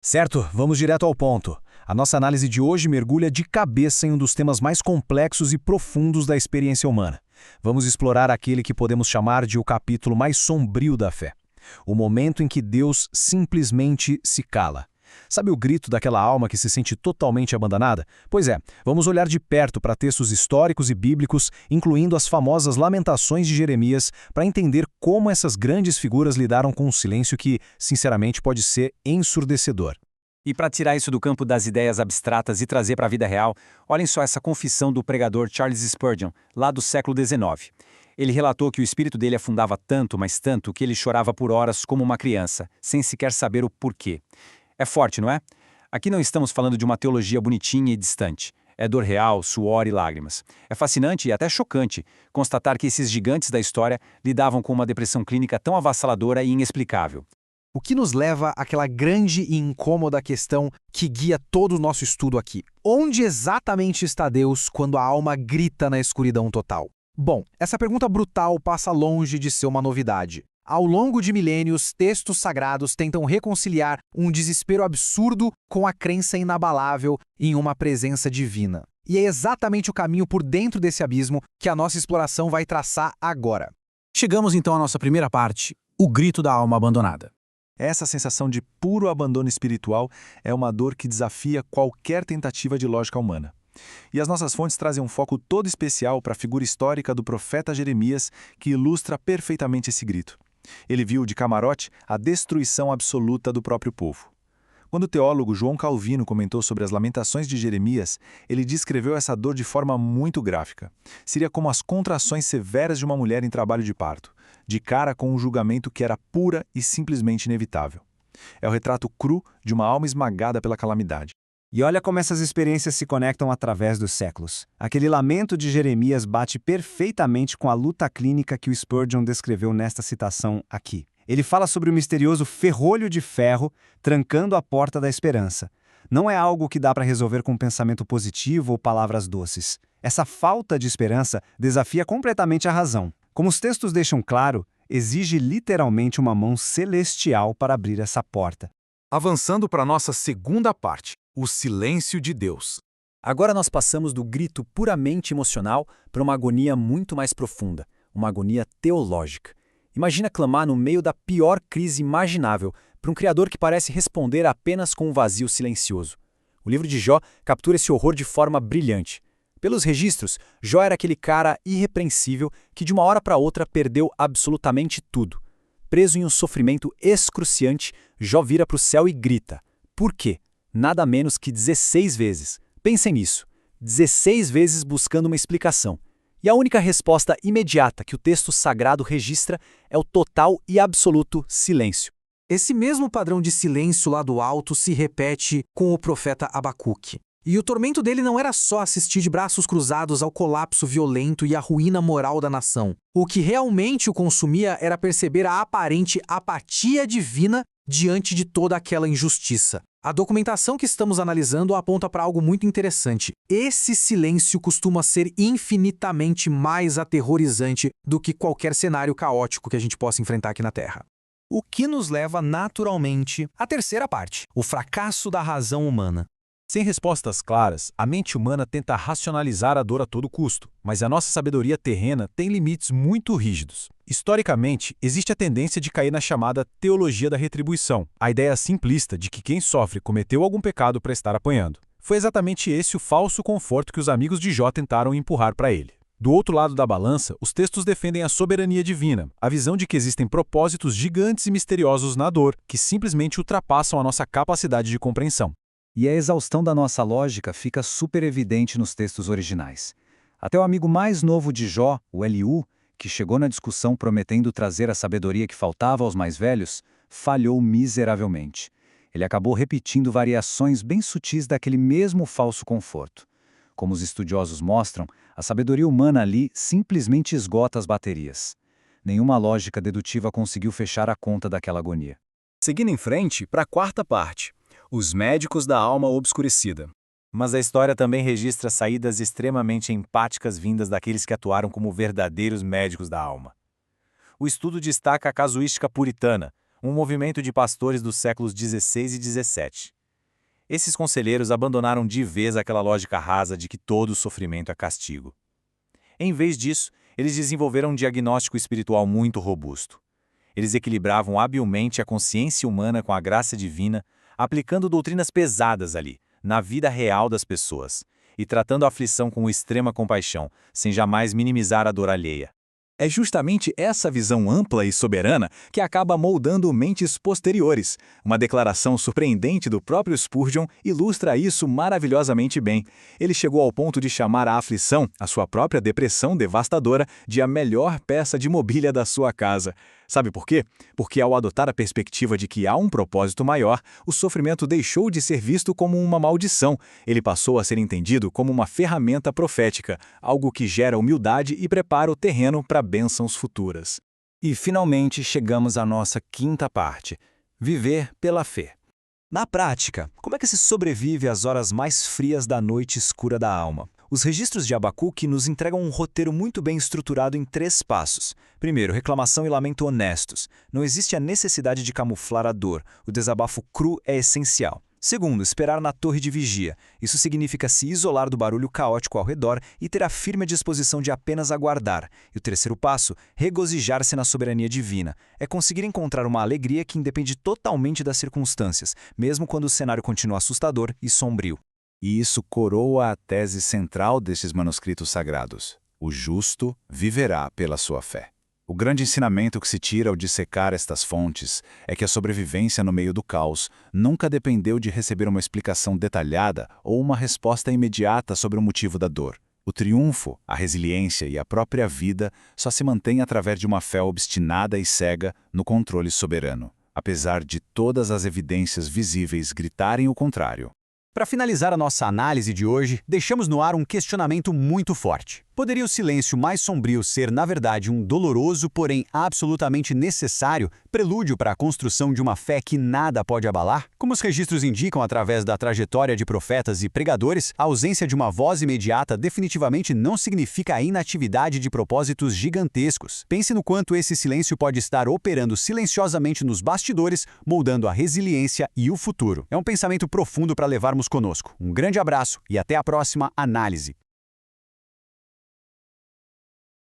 Certo, vamos direto ao ponto. A nossa análise de hoje mergulha de cabeça em um dos temas mais complexos e profundos da experiência humana. Vamos explorar aquele que podemos chamar de o capítulo mais sombrio da fé. O momento em que Deus simplesmente se cala. Sabe o grito daquela alma que se sente totalmente abandonada? Pois é, vamos olhar de perto para textos históricos e bíblicos, incluindo as famosas Lamentações de Jeremias, para entender como essas grandes figuras lidaram com um silêncio que, sinceramente, pode ser ensurdecedor. E para tirar isso do campo das ideias abstratas e trazer para a vida real, olhem só essa confissão do pregador Charles Spurgeon, lá do século XIX. Ele relatou que o espírito dele afundava tanto, mas tanto, que ele chorava por horas como uma criança, sem sequer saber o porquê. É forte, não é? Aqui não estamos falando de uma teologia bonitinha e distante. É dor real, suor e lágrimas. É fascinante e até chocante constatar que esses gigantes da história lidavam com uma depressão clínica tão avassaladora e inexplicável. O que nos leva àquela grande e incômoda questão que guia todo o nosso estudo aqui. Onde exatamente está Deus quando a alma grita na escuridão total? Bom, essa pergunta brutal passa longe de ser uma novidade. Ao longo de milênios, textos sagrados tentam reconciliar um desespero absurdo com a crença inabalável em uma presença divina. E é exatamente o caminho por dentro desse abismo que a nossa exploração vai traçar agora. Chegamos então à nossa primeira parte, o grito da alma abandonada. Essa sensação de puro abandono espiritual é uma dor que desafia qualquer tentativa de lógica humana. E as nossas fontes trazem um foco todo especial para a figura histórica do profeta Jeremias, que ilustra perfeitamente esse grito. Ele viu de camarote a destruição absoluta do próprio povo. Quando o teólogo João Calvino comentou sobre as Lamentações de Jeremias, ele descreveu essa dor de forma muito gráfica. Seria como as contrações severas de uma mulher em trabalho de parto, de cara com um julgamento que era pura e simplesmente inevitável. É o retrato cru de uma alma esmagada pela calamidade. E olha como essas experiências se conectam através dos séculos. Aquele lamento de Jeremias bate perfeitamente com a luta clínica que o Spurgeon descreveu nesta citação aqui. Ele fala sobre o misterioso ferrolho de ferro trancando a porta da esperança. Não é algo que dá para resolver com um pensamento positivo ou palavras doces. Essa falta de esperança desafia completamente a razão. Como os textos deixam claro, exige literalmente uma mão celestial para abrir essa porta. Avançando para a nossa segunda parte, o silêncio de Deus. Agora nós passamos do grito puramente emocional para uma agonia muito mais profunda, uma agonia teológica. Imagina clamar no meio da pior crise imaginável para um Criador que parece responder apenas com um vazio silencioso. O livro de Jó captura esse horror de forma brilhante. Pelos registros, Jó era aquele cara irrepreensível que de uma hora para outra perdeu absolutamente tudo. Preso em um sofrimento excruciante, Jó vira para o céu e grita. Por quê? Nada menos que 16 vezes. Pensem nisso. 16 vezes buscando uma explicação. E a única resposta imediata que o texto sagrado registra é o total e absoluto silêncio. Esse mesmo padrão de silêncio lá do alto se repete com o profeta Abacuque. E o tormento dele não era só assistir de braços cruzados ao colapso violento e à ruína moral da nação. O que realmente o consumia era perceber a aparente apatia divina diante de toda aquela injustiça. A documentação que estamos analisando aponta para algo muito interessante. Esse silêncio costuma ser infinitamente mais aterrorizante do que qualquer cenário caótico que a gente possa enfrentar aqui na Terra. O que nos leva naturalmente à terceira parte, o fracasso da razão humana. Sem respostas claras, a mente humana tenta racionalizar a dor a todo custo, mas a nossa sabedoria terrena tem limites muito rígidos. Historicamente, existe a tendência de cair na chamada teologia da retribuição, a ideia simplista de que quem sofre cometeu algum pecado para estar apanhando. Foi exatamente esse o falso conforto que os amigos de Jó tentaram empurrar para ele. Do outro lado da balança, os textos defendem a soberania divina, a visão de que existem propósitos gigantes e misteriosos na dor, que simplesmente ultrapassam a nossa capacidade de compreensão. E a exaustão da nossa lógica fica super evidente nos textos originais. Até o amigo mais novo de Jó, o Eliú, que chegou na discussão prometendo trazer a sabedoria que faltava aos mais velhos, falhou miseravelmente. Ele acabou repetindo variações bem sutis daquele mesmo falso conforto. Como os estudiosos mostram, a sabedoria humana ali simplesmente esgota as baterias. Nenhuma lógica dedutiva conseguiu fechar a conta daquela agonia. Seguindo em frente, para a quarta parte. Os médicos da alma obscurecida. Mas a história também registra saídas extremamente empáticas vindas daqueles que atuaram como verdadeiros médicos da alma. O estudo destaca a casuística puritana, um movimento de pastores dos séculos XVI e XVII. Esses conselheiros abandonaram de vez aquela lógica rasa de que todo sofrimento é castigo. Em vez disso, eles desenvolveram um diagnóstico espiritual muito robusto. Eles equilibravam habilmente a consciência humana com a graça divina, aplicando doutrinas pesadas ali, na vida real das pessoas, e tratando a aflição com extrema compaixão, sem jamais minimizar a dor alheia. É justamente essa visão ampla e soberana que acaba moldando mentes posteriores. Uma declaração surpreendente do próprio Spurgeon ilustra isso maravilhosamente bem. Ele chegou ao ponto de chamar a aflição, a sua própria depressão devastadora, de a melhor peça de mobília da sua casa. Sabe por quê? Porque ao adotar a perspectiva de que há um propósito maior, o sofrimento deixou de ser visto como uma maldição. Ele passou a ser entendido como uma ferramenta profética, algo que gera humildade e prepara o terreno para bênçãos futuras. E finalmente chegamos à nossa quinta parte: viver pela fé. Na prática, como é que se sobrevive às horas mais frias da noite escura da alma? Os registros de Abacuque nos entregam um roteiro muito bem estruturado em 3 passos. Primeiro, reclamação e lamento honestos. Não existe a necessidade de camuflar a dor. O desabafo cru é essencial. Segundo, esperar na torre de vigia. Isso significa se isolar do barulho caótico ao redor e ter a firme disposição de apenas aguardar. E o terceiro passo, regozijar-se na soberania divina. É conseguir encontrar uma alegria que independe totalmente das circunstâncias, mesmo quando o cenário continua assustador e sombrio. E isso coroa a tese central destes manuscritos sagrados: o justo viverá pela sua fé. O grande ensinamento que se tira ao dissecar estas fontes é que a sobrevivência no meio do caos nunca dependeu de receber uma explicação detalhada ou uma resposta imediata sobre o motivo da dor. O triunfo, a resiliência e a própria vida só se mantém através de uma fé obstinada e cega no controle soberano, apesar de todas as evidências visíveis gritarem o contrário. Para finalizar a nossa análise de hoje, deixamos no ar um questionamento muito forte. Poderia o silêncio mais sombrio ser, na verdade, um doloroso, porém absolutamente necessário, prelúdio para a construção de uma fé que nada pode abalar? Como os registros indicam através da trajetória de profetas e pregadores, a ausência de uma voz imediata definitivamente não significa a inatividade de propósitos gigantescos. Pense no quanto esse silêncio pode estar operando silenciosamente nos bastidores, moldando a resiliência e o futuro. É um pensamento profundo para levarmos conosco. Um grande abraço e até a próxima análise.